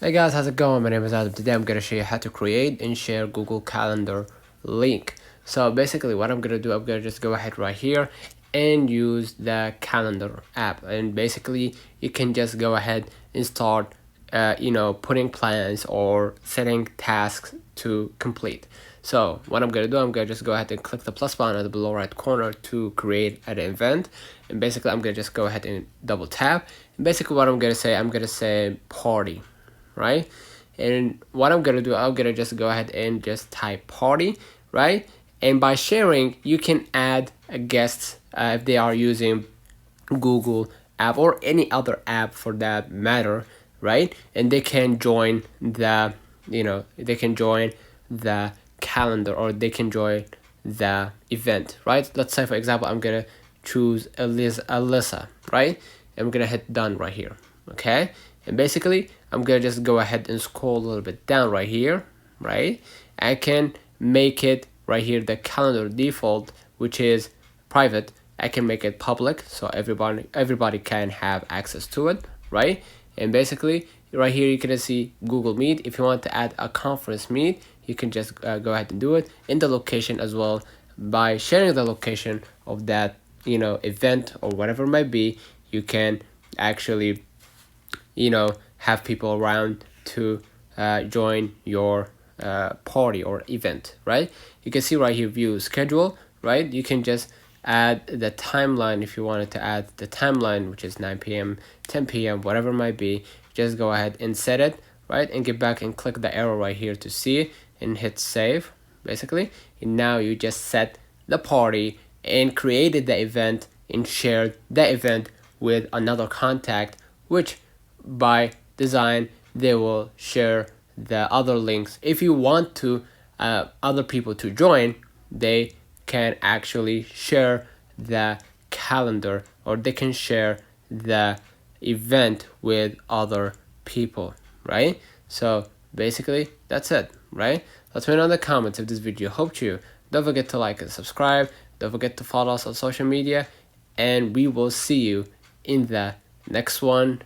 Hey guys, how's it going? My name is Adam. Today I'm going to show you how to create and share Google Calendar link. So basically what I'm going to do, I'm going to just go ahead right here and use the calendar app. And basically you can just go ahead and start putting plans or setting tasks to complete. So what I'm going to do, I'm going to just go ahead and click the plus button at the below right corner to create an event. And basically I'm going to just go ahead and double tap. And basically what I'm going to say, I'm going to say party. Right, and what I'm gonna do, I'm gonna just go ahead and just type party, right? And by sharing you can add a guest if they are using Google app or any other app for that matter, right? And they can join the they can join the calendar, or they can join the event, right? Let's say for example I'm gonna choose Alyssa, right? I'm gonna hit done right here. Okay, and basically I'm gonna just go ahead and scroll a little bit down right here, right? I can make it right here the calendar default, which is private. I can make it public so everybody can have access to it, right? And basically right here you can see Google Meet. If you want to add a conference meet, you can just go ahead and do it in the location as well. By sharing the location of that event or whatever it might be, you can actually have people around to join your party or event, right? You can see right here view schedule, right? You can just add the timeline. If you wanted to add the timeline, which is 9 p.m 10 p.m, whatever it might be, just go ahead and set it, right? And get back and click the arrow right here to see it and hit save, basically. And now you just set the party and created the event and shared the event with another contact, which by design they will share the other links. If you want to other people to join, they can actually share the calendar, or they can share the event with other people, right? So basically that's it, right? Let's know in the comments if this video helped you. Don't forget to like and subscribe. Don't forget to follow us on social media, and we will see you in the next one.